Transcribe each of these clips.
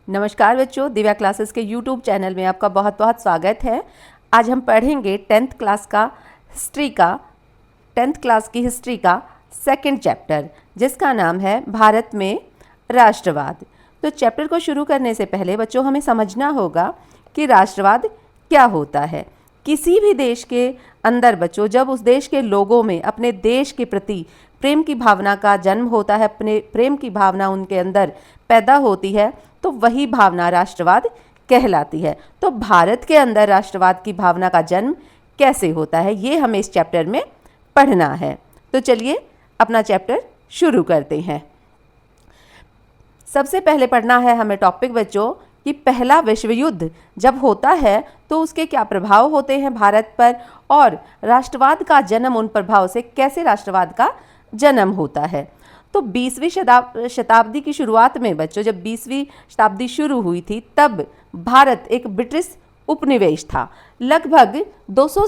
नमस्कार बच्चों, दिव्या क्लासेस के यूट्यूब चैनल में आपका बहुत बहुत स्वागत है। आज हम पढ़ेंगे 10th क्लास की हिस्ट्री का सेकंड चैप्टर, जिसका नाम है भारत में राष्ट्रवाद। तो चैप्टर को शुरू करने से पहले बच्चों हमें समझना होगा कि राष्ट्रवाद क्या होता है। किसी भी देश के अंदर बच्चों जब उस देश के लोगों में अपने देश के प्रति प्रेम की भावना का जन्म होता है, अपने प्रेम की भावना उनके अंदर पैदा होती है, तो वही भावना राष्ट्रवाद कहलाती है। तो भारत के अंदर राष्ट्रवाद की भावना का जन्म कैसे होता है, ये हमें इस चैप्टर में पढ़ना है। तो चलिए अपना चैप्टर शुरू करते हैं। सबसे पहले पढ़ना है हमें टॉपिक बच्चों कि पहला विश्व युद्ध जब होता है तो उसके क्या प्रभाव होते हैं भारत पर, और राष्ट्रवाद का जन्म, उन प्रभाव से कैसे राष्ट्रवाद का जन्म होता है। तो 20वीं शताब्दी की शुरुआत में बच्चों, जब 20वीं शताब्दी शुरू हुई थी, तब भारत एक ब्रिटिश उपनिवेश था। लगभग 200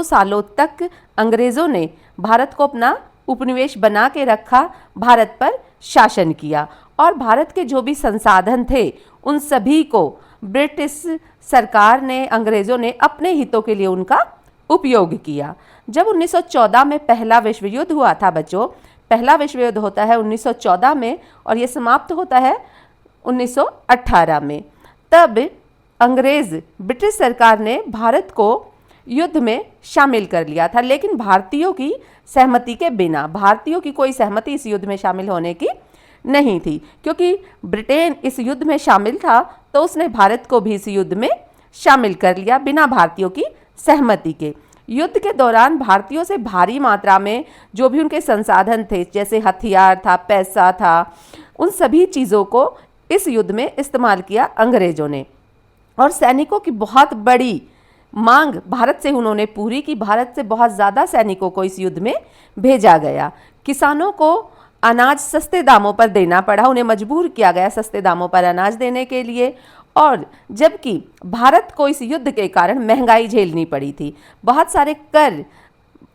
सालों तक अंग्रेज़ों ने भारत को अपना उपनिवेश बना के रखा, भारत पर शासन किया, और भारत के जो भी संसाधन थे उन सभी को ब्रिटिश सरकार ने, अंग्रेज़ों ने अपने हितों के लिए उनका उपयोग किया। जब 1914 में पहला विश्व युद्ध हुआ था बच्चों, पहला विश्व युद्ध होता है 1914 में और ये समाप्त होता है 1918 में। तब ब्रिटिश सरकार ने भारत को युद्ध में शामिल कर लिया था, लेकिन भारतीयों की सहमति के बिना। भारतीयों की कोई सहमति इस युद्ध में शामिल होने की नहीं थी, क्योंकि ब्रिटेन इस युद्ध में शामिल था तो उसने भारत को भी इस युद्ध में शामिल कर लिया बिना भारतीयों की सहमति के। युद्ध के दौरान भारतीयों से भारी मात्रा में जो भी उनके संसाधन थे, जैसे हथियार था, पैसा था, उन सभी चीज़ों को इस युद्ध में इस्तेमाल किया अंग्रेज़ों ने, और सैनिकों की बहुत बड़ी मांग भारत से उन्होंने पूरी की। भारत से बहुत ज़्यादा सैनिकों को इस युद्ध में भेजा गया। किसानों को अनाज सस्ते दामों पर देना पड़ा, उन्हें मजबूर किया गया सस्ते दामों पर अनाज देने के लिए, और जबकि भारत को इस युद्ध के कारण महंगाई झेलनी पड़ी थी। बहुत सारे कर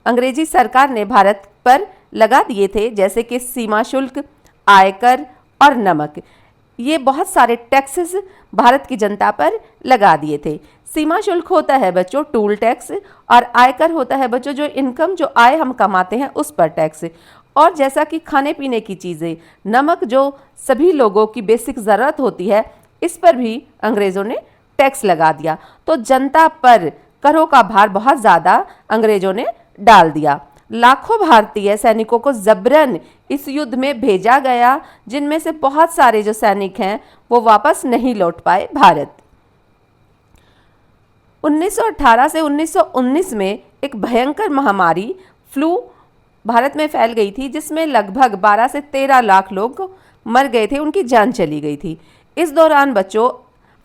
अंग्रेजी सरकार ने भारत पर लगा दिए थे, जैसे कि सीमा शुल्क, आयकर और नमक। ये बहुत सारे टैक्सेस भारत की जनता पर लगा दिए थे। सीमा शुल्क होता है बच्चों टूल टैक्स, और आयकर होता है बच्चों जो आय हम कमाते हैं उस पर टैक्स, और जैसा कि खाने पीने की चीज़ें, नमक जो सभी लोगों की बेसिक ज़रूरत होती है, इस पर भी अंग्रेज़ों ने टैक्स लगा दिया। तो जनता पर करों का भार बहुत ज़्यादा अंग्रेज़ों ने डाल दिया। लाखों भारतीय सैनिकों को जबरन इस युद्ध में भेजा गया, जिनमें से बहुत सारे जो सैनिक हैं वो वापस नहीं लौट पाए भारत। 1918 से 1919 में एक भयंकर महामारी फ्लू भारत में फैल गई थी, जिसमें लगभग 12 से 13 लाख लोग मर गए थे, उनकी जान चली गई थी। इस दौरान बच्चों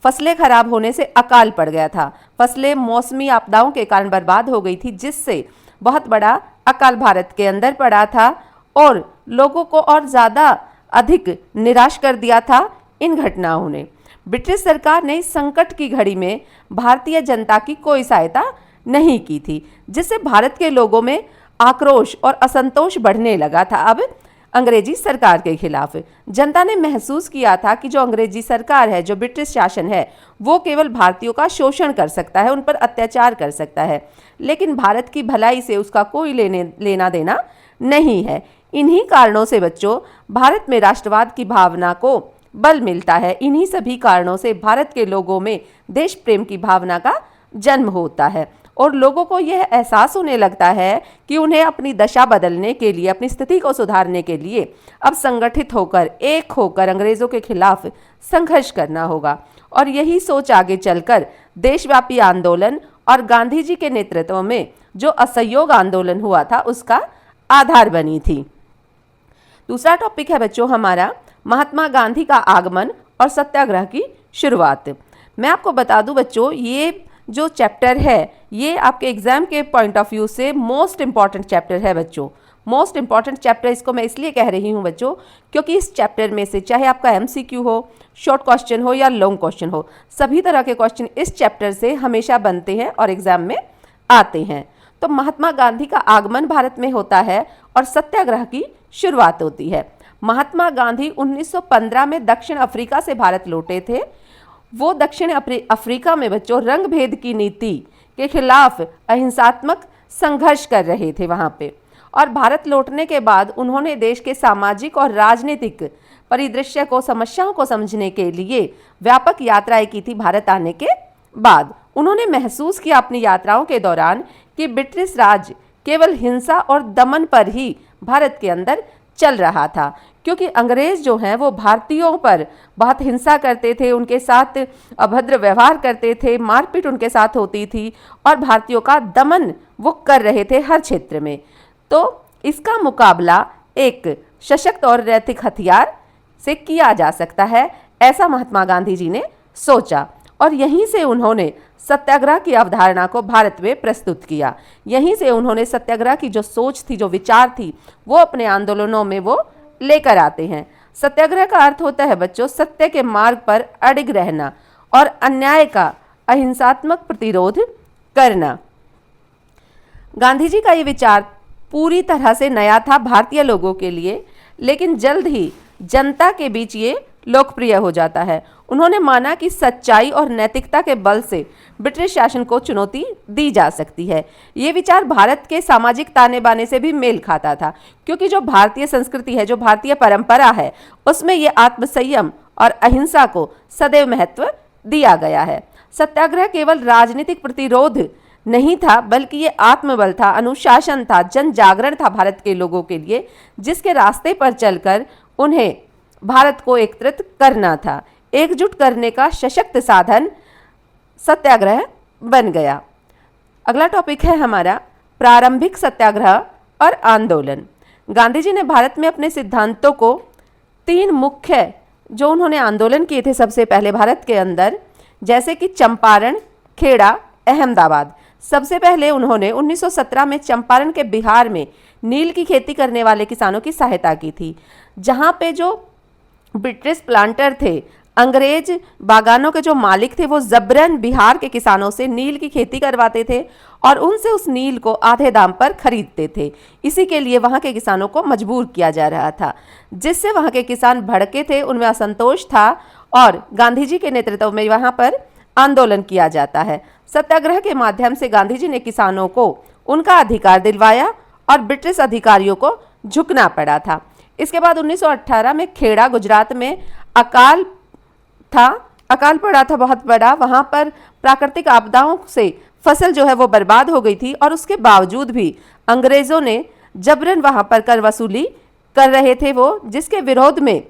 फसलें खराब होने से अकाल पड़ गया था। फसलें मौसमी आपदाओं के कारण बर्बाद हो गई थी, जिससे बहुत बड़ा अकाल भारत के अंदर पड़ा था और लोगों को और ज़्यादा अधिक निराश कर दिया था इन घटनाओं ने। ब्रिटिश सरकार ने इस संकट की घड़ी में भारतीय जनता की कोई सहायता नहीं की थी, जिससे भारत के लोगों में आक्रोश और असंतोष बढ़ने लगा था। अब अंग्रेजी सरकार के खिलाफ जनता ने महसूस किया था कि जो अंग्रेजी सरकार है, जो ब्रिटिश शासन है, वो केवल भारतीयों का शोषण कर सकता है, उन पर अत्याचार कर सकता है, लेकिन भारत की भलाई से उसका कोई लेना देना नहीं है। इन्हीं कारणों से बच्चों भारत में राष्ट्रवाद की भावना को बल मिलता है। इन्हीं सभी कारणों से भारत के लोगों में देश प्रेम की भावना का जन्म होता है, और लोगों को यह एहसास होने लगता है कि उन्हें अपनी दशा बदलने के लिए, अपनी स्थिति को सुधारने के लिए अब संगठित होकर, एक होकर अंग्रेज़ों के खिलाफ संघर्ष करना होगा। और यही सोच आगे चलकर देशव्यापी आंदोलन और गांधी जी के नेतृत्व में जो असहयोग आंदोलन हुआ था, उसका आधार बनी थी। दूसरा टॉपिक है बच्चों हमारा महात्मा गांधी का आगमन और सत्याग्रह की शुरुआत। मैं आपको बता दूं बच्चों, ये जो चैप्टर है ये आपके एग्जाम के पॉइंट ऑफ व्यू से मोस्ट इम्पॉर्टेंट चैप्टर है बच्चों। मोस्ट इम्पॉर्टेंट चैप्टर इसको मैं इसलिए कह रही हूँ बच्चों, क्योंकि इस चैप्टर में से चाहे आपका MCQ हो, शॉर्ट क्वेश्चन हो या लॉन्ग क्वेश्चन हो, सभी तरह के क्वेश्चन इस चैप्टर से हमेशा बनते हैं और एग्जाम में आते हैं। तो महात्मा गांधी का आगमन भारत में होता है और सत्याग्रह की शुरुआत होती है। महात्मा गांधी 1915 में दक्षिण अफ्रीका से भारत लौटे थे। वो दक्षिण अफ्रीका में बच्चों रंग भेद की नीति के खिलाफ अहिंसात्मक संघर्ष कर रहे थे वहाँ पे। और भारत लौटने के बाद उन्होंने देश के सामाजिक और राजनीतिक परिदृश्य को, समस्याओं को समझने के लिए व्यापक यात्राएं की थी। भारत आने के बाद उन्होंने महसूस किया अपनी यात्राओं के दौरान कि ब्रिटिश राज केवल हिंसा और दमन पर ही भारत के अंदर चल रहा था, क्योंकि अंग्रेज जो हैं वो भारतीयों पर बहुत हिंसा करते थे, उनके साथ अभद्र व्यवहार करते थे, मारपीट उनके साथ होती थी और भारतीयों का दमन वो कर रहे थे हर क्षेत्र में। तो इसका मुकाबला एक सशक्त और नैतिक हथियार से किया जा सकता है, ऐसा महात्मा गांधी जी ने सोचा और यहीं से उन्होंने सत्याग्रह की अवधारणा को भारत में प्रस्तुत किया। यहीं से उन्होंने सत्याग्रह की जो सोच थी, जो विचार थी, वो अपने आंदोलनों में वो लेकर आते हैं। सत्याग्रह का अर्थ होता है बच्चों सत्य के मार्ग पर अडिग रहना और अन्याय का अहिंसात्मक प्रतिरोध करना। गांधी जी का ये विचार पूरी तरह से नया था भारतीय लोगों के लिए, लेकिन जल्द ही जनता के बीच ये लोकप्रिय हो जाता है। उन्होंने माना कि सच्चाई और नैतिकता के बल से ब्रिटिश शासन को चुनौती दी जा सकती है। ये विचार भारत के सामाजिक ताने बाने से भी मेल खाता था, क्योंकि जो भारतीय संस्कृति है, जो भारतीय परंपरा है, उसमें ये आत्मसंयम और अहिंसा को सदैव महत्व दिया गया है। सत्याग्रह केवल राजनीतिक प्रतिरोध नहीं था, बल्कि ये आत्मबल था, अनुशासन था, जन जागरण था भारत के लोगों के लिए, जिसके रास्ते पर चलकर उन्हें भारत को एकत्रित करना था। एकजुट करने का सशक्त साधन सत्याग्रह बन गया। अगला टॉपिक है हमारा प्रारंभिक सत्याग्रह और आंदोलन। गांधी जी ने भारत में अपने सिद्धांतों को 3 मुख्य जो उन्होंने आंदोलन किए थे सबसे पहले भारत के अंदर, जैसे कि चंपारण, खेड़ा, अहमदाबाद। सबसे पहले उन्होंने 1917 में चंपारण के बिहार में नील की खेती करने वाले किसानों की सहायता की थी, जहाँ पे जो ब्रिटिश प्लांटर थे, अंग्रेज बागानों के जो मालिक थे, वो जबरन बिहार के किसानों से नील की खेती करवाते थे और उनसे उस नील को आधे दाम पर खरीदते थे। इसी के लिए वहाँ के किसानों को मजबूर किया जा रहा था, जिससे वहाँ के किसान भड़के थे, उनमें असंतोष था और गांधी जी के नेतृत्व में वहाँ पर आंदोलन किया जाता है। सत्याग्रह के माध्यम से गांधी जी ने किसानों को उनका अधिकार दिलवाया और ब्रिटिश अधिकारियों को झुकना पड़ा था। इसके बाद 1918 में खेड़ा, गुजरात में अकाल पड़ा था बहुत बड़ा। वहाँ पर प्राकृतिक आपदाओं से फसल जो है वो बर्बाद हो गई थी और उसके बावजूद भी अंग्रेज़ों ने जबरन वहाँ पर कर वसूली कर रहे थे वो, जिसके विरोध में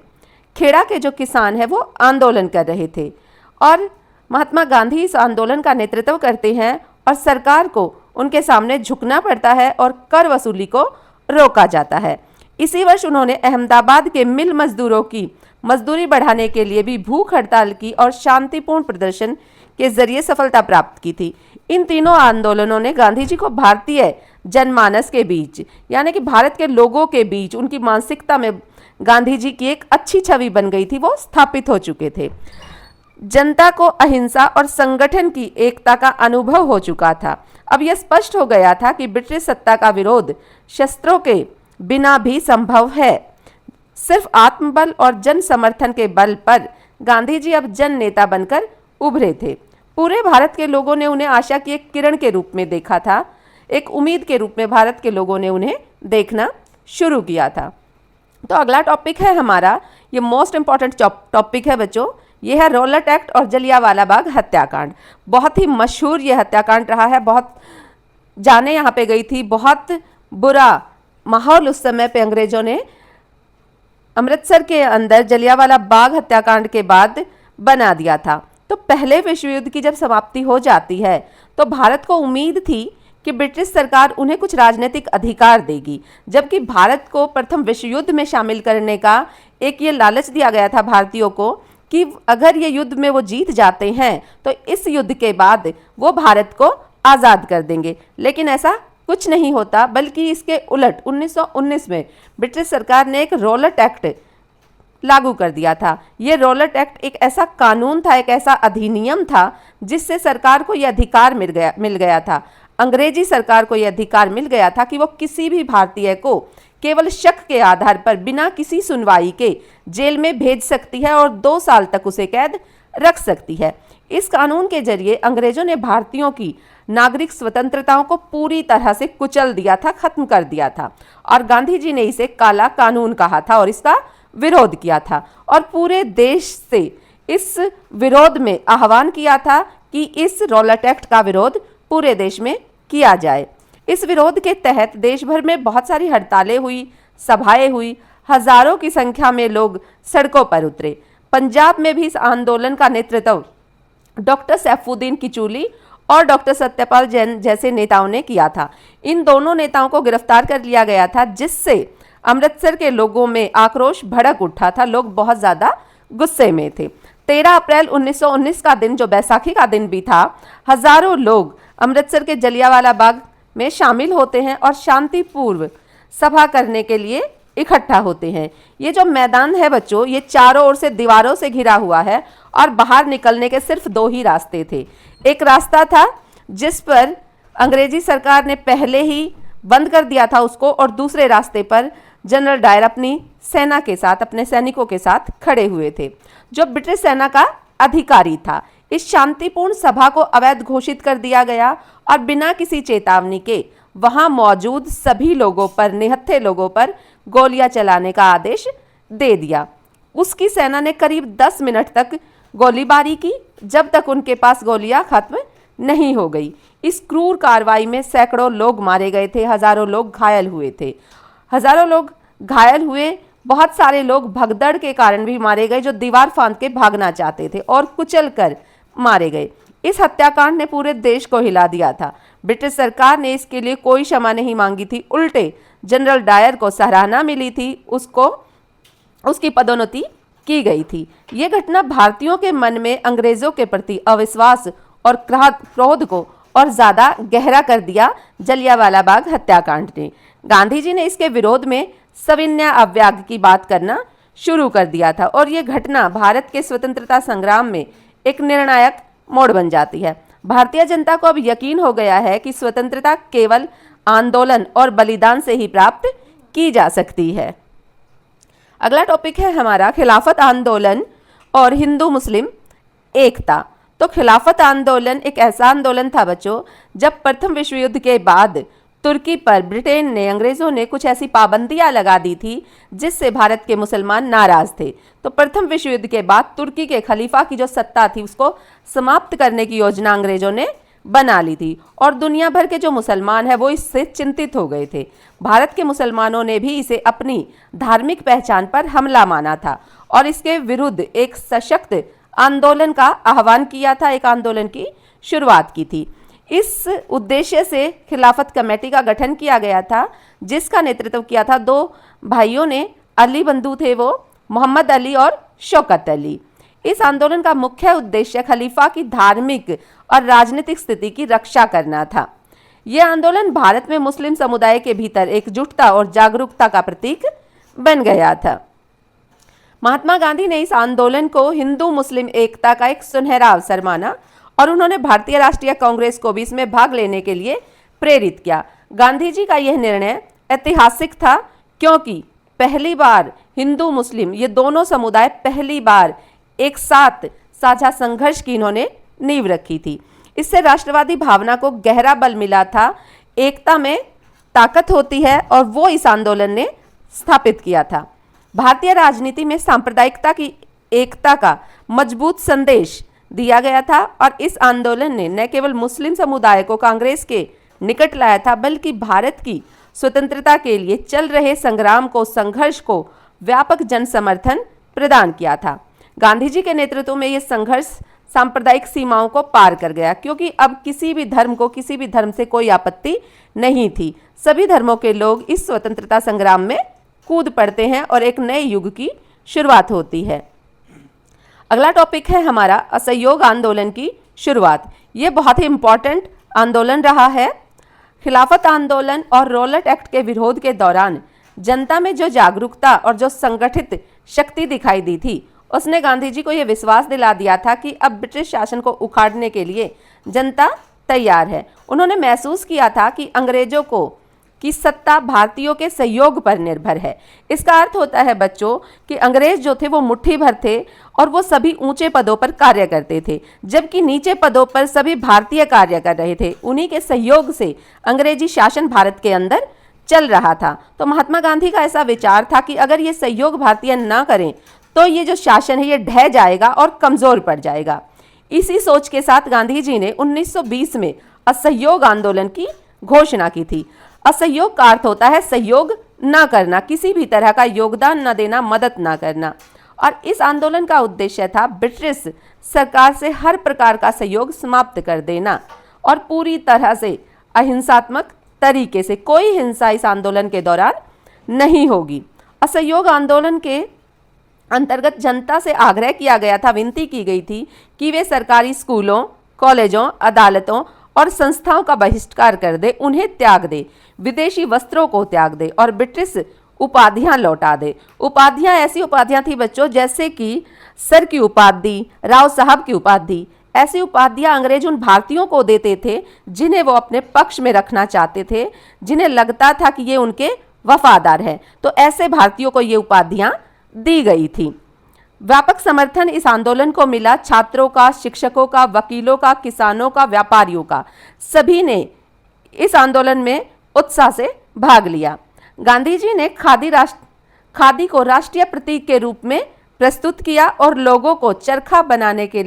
खेड़ा के जो किसान हैं वो आंदोलन कर रहे थे और महात्मा गांधी इस आंदोलन का नेतृत्व करते हैं और सरकार को उनके सामने झुकना पड़ता है और कर वसूली को रोका जाता है। इसी वर्ष उन्होंने अहमदाबाद के मिल मजदूरों की मजदूरी बढ़ाने के लिए भी भूख हड़ताल की और शांतिपूर्ण प्रदर्शन के जरिए सफलता प्राप्त की थी। इन तीनों आंदोलनों ने गांधी जी को भारतीय जनमानस के बीच, यानी कि भारत के लोगों के बीच, उनकी मानसिकता में गांधी जी की एक अच्छी छवि बन गई थी, वो स्थापित हो चुके थे। जनता को अहिंसा और संगठन की एकता का अनुभव हो चुका था। अब यह स्पष्ट हो गया था कि ब्रिटिश सत्ता का विरोध शस्त्रों के बिना भी संभव है। सिर्फ आत्मबल और जन समर्थन के बल पर गांधी जी अब जन नेता बनकर उभरे थे। पूरे भारत के लोगों ने उन्हें आशा की एक किरण के रूप में देखा था, एक उम्मीद के रूप में भारत के लोगों ने उन्हें देखना शुरू किया था। तो अगला टॉपिक है हमारा, ये मोस्ट इंपॉर्टेंट टॉपिक है बच्चों, ये है रॉलेट एक्ट और जलियांवाला बाग हत्याकांड। बहुत ही मशहूर ये हत्याकांड रहा है, बहुत जाने यहाँ पे गई थी, बहुत बुरा माहौल उस समय पे अंग्रेजों ने अमृतसर के अंदर जलियांवाला बाग हत्याकांड के बाद बना दिया था। तो पहले विश्व युद्ध की जब समाप्ति हो जाती है तो भारत को उम्मीद थी कि ब्रिटिश सरकार उन्हें कुछ राजनीतिक अधिकार देगी, जबकि भारत को प्रथम विश्व युद्ध में शामिल करने का एक ये लालच दिया गया था भारतीयों को कि अगर ये युद्ध में वो जीत जाते हैं तो इस युद्ध के बाद वो भारत को आज़ाद कर देंगे। लेकिन ऐसा कुछ नहीं होता, बल्कि इसके उलट 1919 में ब्रिटिश सरकार ने एक रॉलेट एक्ट लागू कर दिया था। ये रॉलेट एक्ट एक ऐसा कानून था, एक ऐसा अधिनियम था जिससे सरकार को यह अधिकार मिल गया था। अंग्रेजी सरकार को यह अधिकार मिल गया था कि वो किसी भी भारतीय को केवल शक के आधार पर बिना किसी सुनवाई के जेल में भेज सकती है और 2 साल तक उसे कैद रख सकती है। इस कानून के जरिए अंग्रेजों ने भारतीयों की नागरिक स्वतंत्रताओं को पूरी तरह से कुचल दिया था, खत्म कर दिया था और गांधी जी ने इसे काला कानून कहा था और इसका विरोध किया था और पूरे देश से इस विरोध में आह्वान किया था कि इस रॉलेट एक्ट का विरोध पूरे देश में किया जाए। इस विरोध के तहत देश भर में बहुत सारी हड़तालें हुई, सभाएं हुई, हजारों की संख्या में लोग सड़कों पर उतरे। पंजाब में भी इस आंदोलन का नेतृत्व डॉक्टर सैफुद्दीन किचलू और डॉक्टर सत्यपाल जैन जैसे नेताओं ने किया था। इन दोनों नेताओं को गिरफ्तार कर लिया गया था, जिससे अमृतसर के लोगों में आक्रोश भड़क उठा था। लोग बहुत ज़्यादा गुस्से में थे। 13 अप्रैल 1919 का दिन, जो बैसाखी का दिन भी था, हजारों लोग अमृतसर के जलियांवाला बाग में शामिल होते हैं और शांतिपूर्व सभा करने के लिए इकट्ठा होते हैं। ये जो मैदान है बच्चों, ये चारों ओर से दीवारों से घिरा हुआ है और बाहर निकलने के सिर्फ 2 ही रास्ते थे। एक रास्ता था जिस पर अंग्रेजी सरकार ने पहले ही बंद कर दिया था उसको, और दूसरे रास्ते पर जनरल डायर अपनी सेना के साथ, अपने सैनिकों के साथ खड़े हुए थे, जो ब्रिटिश सेना का अधिकारी था। इस शांतिपूर्ण सभा को अवैध घोषित कर दिया गया और बिना किसी चेतावनी के वहां मौजूद सभी लोगों पर, निहत्थे लोगों पर गोलियां चलाने का आदेश दे दिया। उसकी सेना ने करीब 10 मिनट तक गोलीबारी की, जब तक उनके पास गोलियां खत्म नहीं हो गई। इस क्रूर कार्रवाई में सैकड़ों लोग मारे गए थे, हजारों लोग घायल हुए थे। हजारों लोग घायल हुए, बहुत सारे लोग भगदड़ के कारण भी मारे गए, जो दीवार फांद के भागना चाहते थे और कुचल कर मारे गए। इस हत्याकांड ने पूरे देश को हिला दिया था। ब्रिटिश सरकार ने इसके लिए कोई क्षमा नहीं मांगी थी, उल्टे जनरल डायर को सराहना मिली थी, उसकी पदोन्नति की गई थी। ये घटना भारतीयों के मन में अंग्रेजों के प्रति अविश्वास और क्रोध को और ज़्यादा गहरा कर दिया। जलियांवाला बाग हत्याकांड ने, गांधी जी ने इसके विरोध में सविनय अवज्ञा की बात करना शुरू कर दिया था और ये घटना भारत के स्वतंत्रता संग्राम में एक निर्णायक मोड़ बन जाती है। भारतीय जनता को अब यकीन हो गया है कि स्वतंत्रता केवल आंदोलन और बलिदान से ही प्राप्त की जा सकती है। अगला टॉपिक है हमारा खिलाफत आंदोलन और हिंदू मुस्लिम एकता। तो खिलाफत आंदोलन एक ऐसा आंदोलन था बच्चों, जब प्रथम विश्व युद्ध के बाद तुर्की पर ब्रिटेन ने, अंग्रेजों ने कुछ ऐसी पाबंदियां लगा दी थी जिससे भारत के मुसलमान नाराज थे। तो प्रथम विश्व युद्ध के बाद तुर्की के खलीफा की जो सत्ता थी उसको समाप्त करने की योजना अंग्रेजों ने बना ली थी और दुनिया भर के जो मुसलमान हैं वो इससे चिंतित हो गए थे। भारत के मुसलमानों ने भी इसे अपनी धार्मिक पहचान पर हमला माना था और इसके विरुद्ध एक सशक्त आंदोलन का आह्वान किया था, एक आंदोलन की शुरुआत की थी। इस उद्देश्य से खिलाफत कमेटी का गठन किया गया था, जिसका नेतृत्व किया था 2 भाइयों ने। अली बंधु थे वो, मोहम्मद अली और शौकत अली। इस आंदोलन का मुख्य उद्देश्य खलीफा की धार्मिक और राजनीतिक स्थिति की रक्षा करना था। यह आंदोलन भारत में मुस्लिम समुदाय के भीतर एकजुटता और जागरूकता का प्रतीक बन गया था। महात्मा गांधी ने इस आंदोलन को हिंदू मुस्लिम एकता का एक सुनहरा अवसर माना और उन्होंने भारतीय राष्ट्रीय कांग्रेस को भी इसमें भाग लेने के लिए प्रेरित किया। गांधी जी का यह निर्णय ऐतिहासिक था, क्योंकि पहली बार हिंदू मुस्लिम ये दोनों समुदाय पहली बार एक साथ साझा संघर्ष की इन्होंने नींव रखी थी। इससे राष्ट्रवादी भावना को गहरा बल मिला था। एकता में ताकत होती है और वो इस आंदोलन ने स्थापित किया था। भारतीय राजनीति में सांप्रदायिकता की एकता का मजबूत संदेश दिया गया था और इस आंदोलन ने न केवल मुस्लिम समुदाय को कांग्रेस के निकट लाया था, बल्कि भारत की स्वतंत्रता के लिए चल रहे संग्राम को, संघर्ष को व्यापक जन समर्थन प्रदान किया था। गांधी जी के नेतृत्व में यह संघर्ष सांप्रदायिक सीमाओं को पार कर गया, क्योंकि अब किसी भी धर्म को, किसी भी धर्म से कोई आपत्ति नहीं थी। सभी धर्मों के लोग इस स्वतंत्रता संग्राम में कूद पड़ते हैं और एक नए युग की शुरुआत होती है। अगला टॉपिक है हमारा असहयोग आंदोलन की शुरुआत। ये बहुत ही इम्पॉर्टेंट आंदोलन रहा है। खिलाफत आंदोलन और रॉलेट एक्ट के विरोध के दौरान जनता में जो जागरूकता और जो संगठित शक्ति दिखाई दी थी, उसने गांधी जी को यह विश्वास दिला दिया था कि अब ब्रिटिश शासन को उखाड़ने के लिए जनता तैयार है। उन्होंने महसूस किया था कि अंग्रेजों को की सत्ता भारतीयों के सहयोग पर निर्भर है। इसका अर्थ होता है बच्चों कि अंग्रेज जो थे वो मुट्ठी भर थे और वो सभी ऊंचे पदों पर कार्य करते थे, जबकि नीचे पदों पर सभी भारतीय कार्य कर रहे थे। उन्हीं के सहयोग से अंग्रेजी शासन भारत के अंदर चल रहा था। तो महात्मा गांधी का ऐसा विचार था कि अगर ये सहयोग भारतीय ना करें तो ये जो शासन है ये ढह जाएगा और कमजोर पड़ जाएगा। इसी सोच के साथ गांधी जी ने 1920 में असहयोग आंदोलन की घोषणा की थी। असहयोग का अर्थ होता है सहयोग ना करना, किसी भी तरह का योगदान न देना, मदद ना करना। और इस आंदोलन का उद्देश्य था ब्रिटिश सरकार से हर प्रकार का सहयोग समाप्त कर देना और पूरी तरह से अहिंसात्मक तरीके से कोई हिंसा इस आंदोलन के दौरान नहीं होगी। असहयोग आंदोलन के अंतर्गत जनता से आग्रह किया गया था, विनती की गई थी कि वे सरकारी स्कूलों, कॉलेजों, अदालतों और संस्थाओं का बहिष्कार कर दे, उन्हें त्याग दे, विदेशी वस्त्रों को त्याग दे और ब्रिटिश उपाधियां लौटा दे। उपाधियां ऐसी उपाधियां थी बच्चों जैसे कि सर की उपाधि, राव साहब की उपाधि। ऐसी उपाधियां अंग्रेज उन भारतीयों को देते थे जिन्हें वो अपने पक्ष में रखना चाहते थे, जिन्हें लगता था कि ये उनके वफादार है। तो ऐसे भारतीयों को ये उपाधियां दी गई थी। व्यापक समर्थन इस आंदोलन को मिला। छात्रों का, शिक्षकों का, वकीलों का, किसानों का, व्यापारियों का, सभी ने इस आंदोलन में उत्साह से भाग लिया। गांधी जी ने खादी को राष्ट्रीय प्रतीक के रूप में प्रस्तुत किया और लोगों को चरखा अपनाने के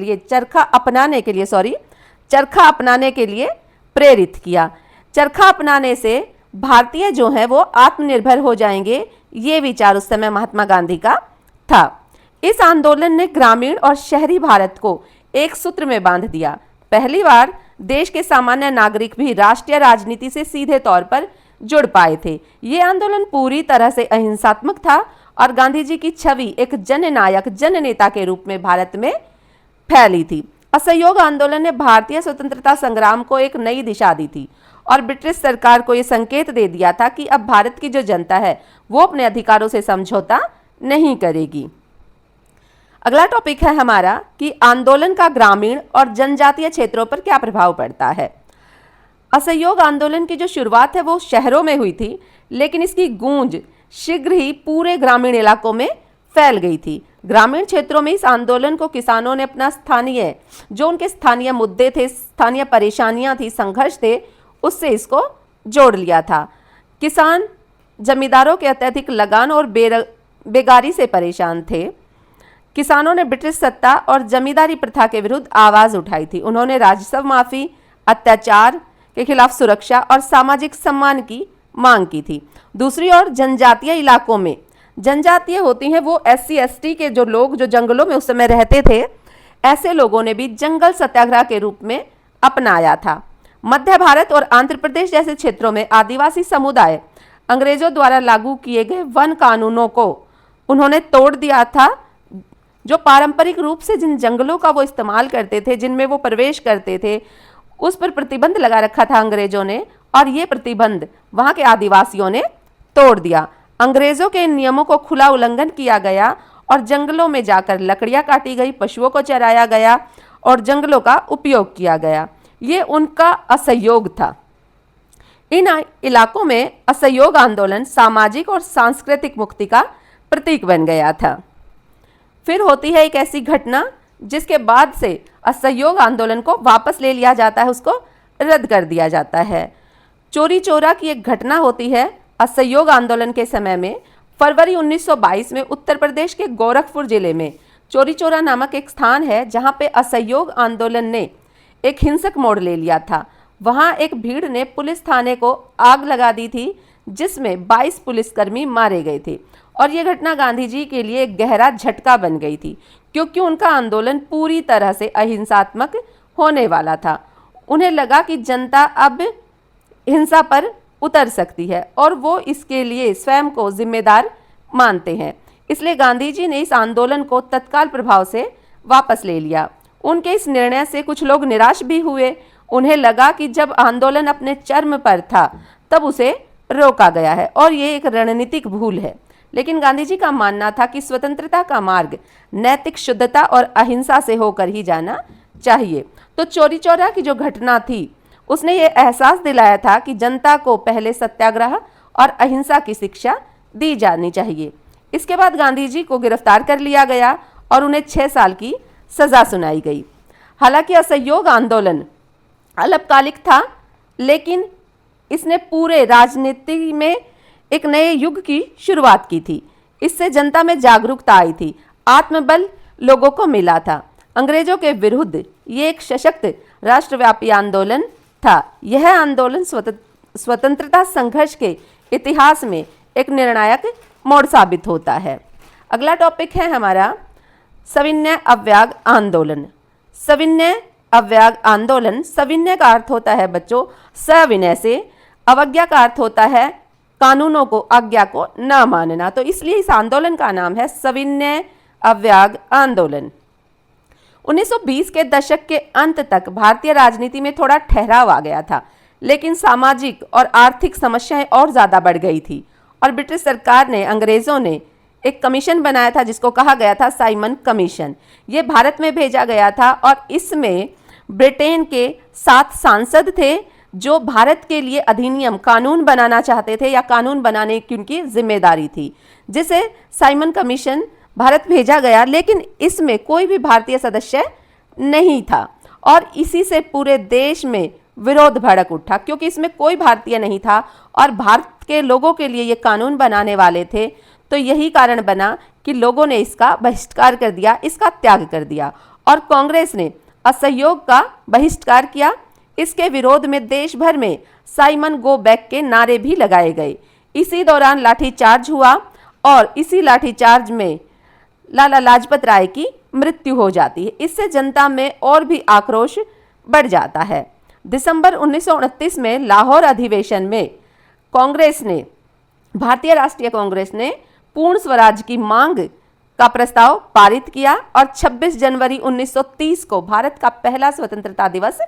लिए प्रेरित किया। चरखा अपनाने से भारतीय जो है वो आत्मनिर्भर हो जाएंगे, ये विचार उस समय महात्मा गांधी का था। इस आंदोलन ने ग्रामीण और शहरी भारत को एक सूत्र में बांध दिया। पहली बार देश के सामान्य नागरिक भी राष्ट्रीय राजनीति से सीधे तौर पर जुड़ पाए थे। ये आंदोलन पूरी तरह से अहिंसात्मक था और गांधी जी की छवि एक जननायक, जननेता के रूप में भारत में फैली थी। असहयोग आंदोलन ने भारतीय स्वतंत्रता संग्राम को एक नई दिशा दी थी और ब्रिटिश सरकार को यह संकेत दे दिया था कि अब भारत की जो जनता है वो अपने अधिकारों से समझौता नहीं करेगी। अगला टॉपिक है हमारा कि आंदोलन का ग्रामीण और जनजातीय क्षेत्रों पर क्या प्रभाव पड़ता है। असहयोग आंदोलन की जो शुरुआत है वो शहरों में हुई थी, लेकिन इसकी गूंज शीघ्र ही पूरे ग्रामीण इलाकों में फैल गई थी। ग्रामीण क्षेत्रों में इस आंदोलन को किसानों ने अपना जो उनके स्थानीय मुद्दे थे, स्थानीय परेशानियां थी, संघर्ष थे, उससे इसको जोड़ लिया था। किसान जमींदारों के अत्यधिक लगान और बेगारी से परेशान थे। किसानों ने ब्रिटिश सत्ता और जमींदारी प्रथा के विरुद्ध आवाज उठाई थी। उन्होंने राजस्व माफी, अत्याचार के खिलाफ सुरक्षा और सामाजिक सम्मान की मांग की थी। दूसरी ओर जनजातीय इलाकों में, जनजातीय होती हैं वो SC ST के जो लोग जो जंगलों में उस समय रहते थे, ऐसे लोगों ने भी जंगल सत्याग्रह के रूप में अपनाया था। मध्य भारत और आंध्र प्रदेश जैसे क्षेत्रों में आदिवासी समुदाय अंग्रेजों द्वारा लागू किए गए वन कानूनों को उन्होंने तोड़ दिया था। जो पारंपरिक रूप से जिन जंगलों का वो इस्तेमाल करते थे, जिनमें वो प्रवेश करते थे, उस पर प्रतिबंध लगा रखा था अंग्रेजों ने और ये प्रतिबंध वहाँ के आदिवासियों ने तोड़ दिया। अंग्रेजों के नियमों को खुला उल्लंघन किया गया और जंगलों में जाकर लकड़ियाँ काटी गई, पशुओं को चराया गया और जंगलों का उपयोग किया गया। ये उनका असहयोग था। इन इलाकों में असहयोग आंदोलन सामाजिक और सांस्कृतिक मुक्ति का प्रतीक बन गया था। फिर होती है एक ऐसी घटना जिसके बाद से असहयोग आंदोलन को वापस ले लिया जाता है, उसको रद्द कर दिया जाता है। चोरी चोरा की एक घटना होती है असहयोग आंदोलन के समय में। फरवरी 1922 में उत्तर प्रदेश के गोरखपुर जिले में चोरी चोरा नामक एक स्थान है जहां पे असहयोग आंदोलन ने एक हिंसक मोड़ ले लिया था। वहां एक भीड़ ने पुलिस थाने को आग लगा दी थी, जिसमें 22 पुलिसकर्मी मारे गए थे और ये घटना गांधी जी के लिए एक गहरा झटका बन गई थी, क्योंकि उनका आंदोलन पूरी तरह से अहिंसात्मक होने वाला था। उन्हें लगा कि जनता अब हिंसा पर उतर सकती है और वो इसके लिए स्वयं को जिम्मेदार मानते हैं। इसलिए गांधी जी ने इस आंदोलन को तत्काल प्रभाव से वापस ले लिया। उनके इस निर्णय से कुछ लोग निराश भी हुए। उन्हें लगा कि जब आंदोलन अपने चरम पर था तब उसे रोका गया है और ये एक रणनीतिक भूल है। लेकिन गांधी जी का मानना था कि स्वतंत्रता का मार्ग नैतिक शुद्धता और अहिंसा से होकर ही जाना चाहिए। तो चोरी चौरा की जो घटना थी उसने ये एहसास दिलाया था कि जनता को पहले सत्याग्रह और अहिंसा की शिक्षा दी जानी चाहिए। इसके बाद गांधी जी को गिरफ्तार कर लिया गया और उन्हें 6 साल की सजा सुनाई गई। हालांकि असहयोग आंदोलन अल्पकालिक था, लेकिन इसने पूरे राजनीति में एक नए युग की शुरुआत की थी। इससे जनता में जागरूकता आई थी, आत्मबल लोगों को मिला था। अंग्रेजों के विरुद्ध ये एक सशक्त राष्ट्रव्यापी आंदोलन था। यह आंदोलन स्वतंत्रता संघर्ष के इतिहास में एक निर्णायक मोड़ साबित होता है। अगला टॉपिक है हमारा सविनय अवज्ञा आंदोलन। सविनय अवज्ञा आंदोलन, सविनय का अर्थ होता है बच्चों सविनय से, अवज्ञा का अर्थ होता है कानूनों को, आज्ञा को न मानना। तो इसलिए इस आंदोलन का नाम है सविनय अवज्ञा आंदोलन। 1920 के दशक के अंत तक भारतीय राजनीति में थोड़ा ठहराव आ गया था, लेकिन सामाजिक और आर्थिक समस्याएं और ज़्यादा बढ़ गई थी और ब्रिटिश सरकार ने, अंग्रेज़ों ने एक कमीशन बनाया था जिसको कहा गया था साइमन कमीशन। ये भारत में भेजा गया था और इसमें ब्रिटेन के 7 सांसद थे जो भारत के लिए अधिनियम, कानून बनाना चाहते थे या कानून बनाने की उनकी जिम्मेदारी थी, जिसे साइमन कमीशन भारत भेजा गया। लेकिन इसमें कोई भी भारतीय सदस्य नहीं था और इसी से पूरे देश में विरोध भड़क उठा, क्योंकि इसमें कोई भारतीय नहीं था और भारत के लोगों के लिए ये कानून बनाने वाले थे। तो यही कारण बना कि लोगों ने इसका बहिष्कार कर दिया, इसका त्याग कर दिया और कांग्रेस ने असहयोग का बहिष्कार किया। इसके विरोध में देश भर में साइमन गो बैक के नारे भी लगाए गए। इसी दौरान लाठीचार्ज हुआ और इसी लाठीचार्ज में लाला लाजपत राय की मृत्यु हो जाती है। इससे जनता में और भी आक्रोश बढ़ जाता है। दिसंबर 1929 में लाहौर अधिवेशन में कांग्रेस ने, भारतीय राष्ट्रीय कांग्रेस ने पूर्ण स्वराज की मांग का प्रस्ताव पारित किया और 26 जनवरी 1930 को भारत का पहला स्वतंत्रता दिवस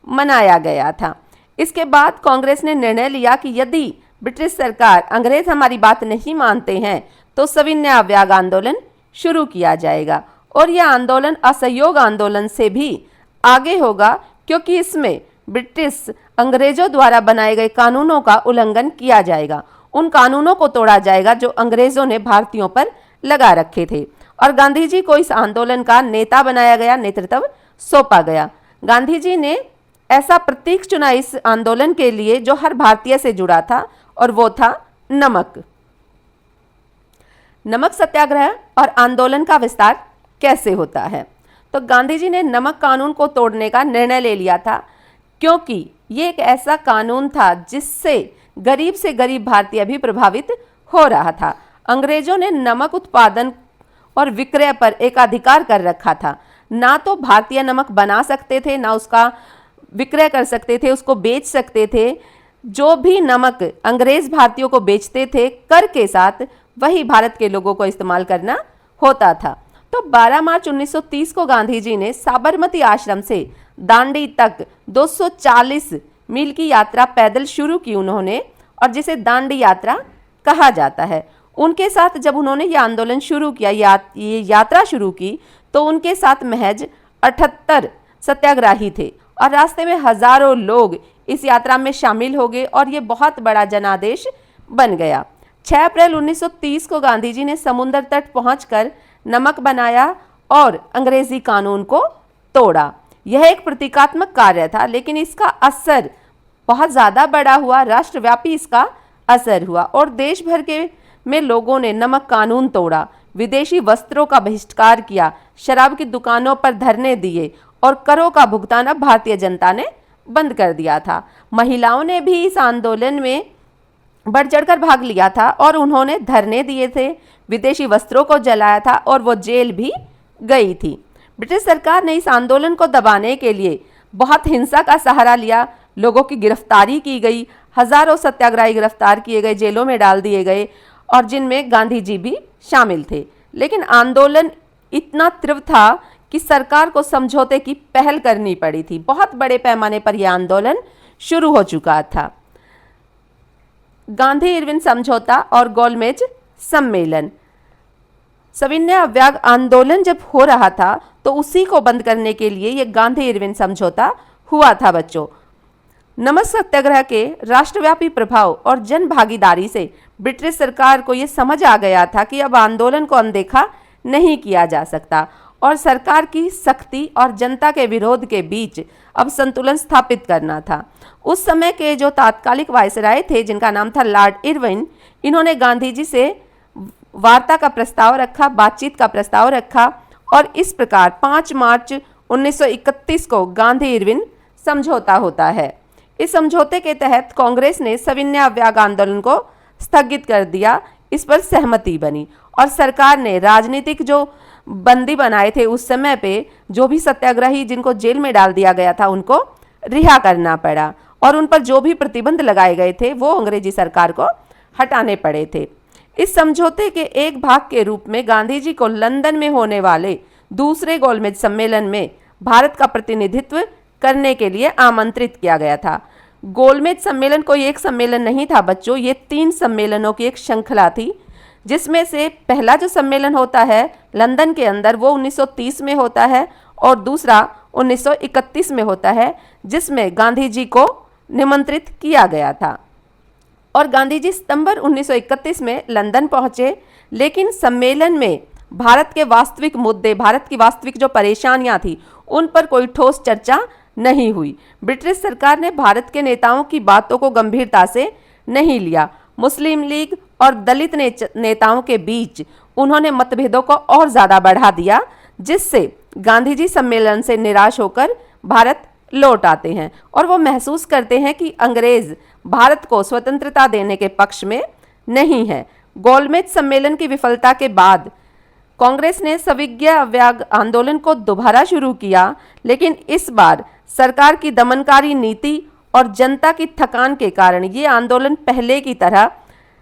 मनाया गया था। इसके बाद कांग्रेस ने निर्णय लिया कि यदि ब्रिटिश सरकार, अंग्रेज हमारी बात नहीं मानते हैं तो सविनय अवज्ञा आंदोलन शुरू किया जाएगा और यह आंदोलन असहयोग आंदोलन से भी आगे होगा, क्योंकि इसमें ब्रिटिश अंग्रेजों द्वारा बनाए गए कानूनों का उल्लंघन किया जाएगा। उन कानूनों को तोड़ा जाएगा जो अंग्रेजों ने भारतीयों पर लगा रखे थे और गांधी जी को इस आंदोलन का नेता बनाया गया, नेतृत्व सौंपा गया। गांधी जी ने ऐसा प्रतीक चुना इस आंदोलन के लिए जो हर भारतीय से जुड़ा था और वो था नमक। नमक सत्याग्रह और आंदोलन का विस्तार कैसे होता है? तो गांधी जी ने नमक कानून को तोड़ने का निर्णय ले लिया था, क्योंकि ये एक ऐसा कानून था जिससे गरीब से गरीब भारतीय भी प्रभावित हो रहा था। अंग्रेजों ने नमक उत्पादन और विक्रय पर एकाधिकार कर रखा था। ना तो भारतीय नमक बना सकते थे, ना उसका विक्रय कर सकते थे, उसको बेच सकते थे। जो भी नमक अंग्रेज भारतीयों को बेचते थे, कर के साथ वही भारत के लोगों को इस्तेमाल करना होता था। तो 12 मार्च 1930 को गांधी जी ने साबरमती आश्रम से दांडी तक 240 मील की यात्रा पैदल शुरू की उन्होंने, और जिसे दांडी यात्रा कहा जाता है। उनके साथ जब उन्होंने ये आंदोलन शुरू किया, ये यात्रा शुरू की, तो उनके साथ महज 78 सत्याग्रही थे और रास्ते में हजारों लोग इस यात्रा में शामिल हो गए और ये बहुत बड़ा जनादेश बन गया। 6 अप्रैल 1930 को गांधी जी ने समुद्र तट पहुंचकर नमक बनाया और अंग्रेजी कानून को तोड़ा। यह एक प्रतीकात्मक कार्य था, लेकिन इसका असर बहुत ज़्यादा बड़ा हुआ, राष्ट्रव्यापी इसका असर हुआ और देश भर के में लोगों ने नमक कानून तोड़ा, विदेशी वस्त्रों का बहिष्कार किया, शराब की दुकानों पर धरने दिए और करों का भुगतान अब भारतीय जनता ने बंद कर दिया था। महिलाओं ने भी इस आंदोलन में बढ़ चढ़कर भाग लिया था और उन्होंने धरने दिए थे, विदेशी वस्त्रों को जलाया था और वो जेल भी गई थी। ब्रिटिश सरकार ने इस आंदोलन को दबाने के लिए बहुत हिंसा का सहारा लिया। लोगों की गिरफ्तारी की गई, हजारों सत्याग्रही गिरफ्तार किए गए, जेलों में डाल दिए गए और जिनमें गांधी जी भी शामिल थे। लेकिन आंदोलन इतना तीव्र था कि सरकार को समझौते की पहल करनी पड़ी थी। बहुत बड़े पैमाने पर यह आंदोलन शुरू हो चुका था। गांधी इरविन समझौता और गोलमेज सम्मेलन। सविनय अवज्ञा आंदोलन जब हो रहा था तो उसी को बंद करने के लिए ये गांधी इरविन समझौता हुआ था बच्चों। नमक सत्याग्रह के राष्ट्रव्यापी प्रभाव और जन भागीदारी से ब्रिटिश सरकार को ये समझ आ गया था कि अब आंदोलन को अनदेखा नहीं किया जा सकता और सरकार की सख्ती और जनता के विरोध के बीच अब संतुलन स्थापित करना था। उस समय के जो तात्कालिक वायसराय थे, जिनका नाम था लॉर्ड इरविन, इन्होंने गांधी जी से वार्ता का प्रस्ताव रखा, बातचीत का प्रस्ताव रखा और इस प्रकार 5 मार्च 1931 को गांधी इरविन समझौता होता है। इस समझौते के तहत कांग्रेस ने सविनय अवज्ञा आंदोलन को स्थगित कर दिया, इस पर सहमति बनी और सरकार ने राजनीतिक जो बंदी बनाए थे उस समय पे, जो भी सत्याग्रही जिनको जेल में डाल दिया गया था, उनको रिहा करना पड़ा और उन पर जो भी प्रतिबंध लगाए गए थे वो अंग्रेजी सरकार को हटाने पड़े थे। इस समझौते के एक भाग के रूप में गांधी जी को लंदन में होने वाले दूसरे गोलमेज सम्मेलन में भारत का प्रतिनिधित्व करने के लिए आमंत्रित किया गया था। गोलमेज सम्मेलन कोई एक सम्मेलन नहीं था बच्चों, ये 3 सम्मेलनों की एक श्रृंखला थी, जिसमें से पहला जो सम्मेलन होता है लंदन के अंदर वो 1930 में होता है और दूसरा 1931 में होता है, जिसमें गांधी जी को निमंत्रित किया गया था और गांधी जी सितंबर 1931 में लंदन पहुंचे। लेकिन सम्मेलन में भारत के वास्तविक मुद्दे, भारत की वास्तविक जो परेशानियां थी, उन पर कोई ठोस चर्चा नहीं हुई। ब्रिटिश सरकार ने भारत के नेताओं की बातों को गंभीरता से नहीं लिया। मुस्लिम लीग और दलित नेताओं के बीच उन्होंने मतभेदों को और ज़्यादा बढ़ा दिया, जिससे गांधी जी सम्मेलन से निराश होकर भारत लौट आते हैं और वो महसूस करते हैं कि अंग्रेज भारत को स्वतंत्रता देने के पक्ष में नहीं है। गोलमेज सम्मेलन की विफलता के बाद कांग्रेस ने सविनय अवज्ञा आंदोलन को दोबारा शुरू किया, लेकिन इस बार सरकार की दमनकारी नीति और जनता की थकान के कारण ये आंदोलन पहले की तरह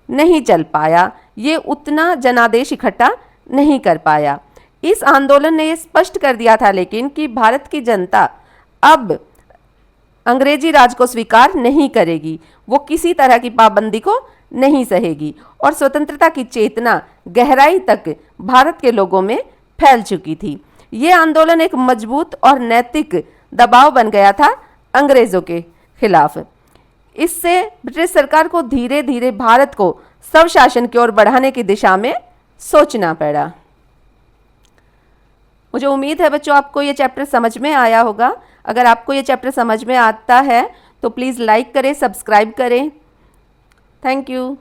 नहीं चल पाया, ये उतना जनादेश इकट्ठा नहीं कर पाया। इस आंदोलन ने ये स्पष्ट कर दिया था लेकिन कि भारत की जनता अब अंग्रेजी राज को स्वीकार नहीं करेगी, वो किसी तरह की पाबंदी को नहीं सहेगी और स्वतंत्रता की चेतना गहराई तक भारत के लोगों में फैल चुकी थी। ये आंदोलन एक मजबूत और नैतिक दबाव बन गया था अंग्रेजों के खिलाफ। इससे ब्रिटिश सरकार को धीरे धीरे भारत को स्वशासन की ओर बढ़ाने की दिशा में सोचना पड़ा। मुझे उम्मीद है बच्चों आपको ये चैप्टर समझ में आया होगा। अगर आपको ये चैप्टर समझ में आता है तो प्लीज़ लाइक करें, सब्सक्राइब करें। Thank you.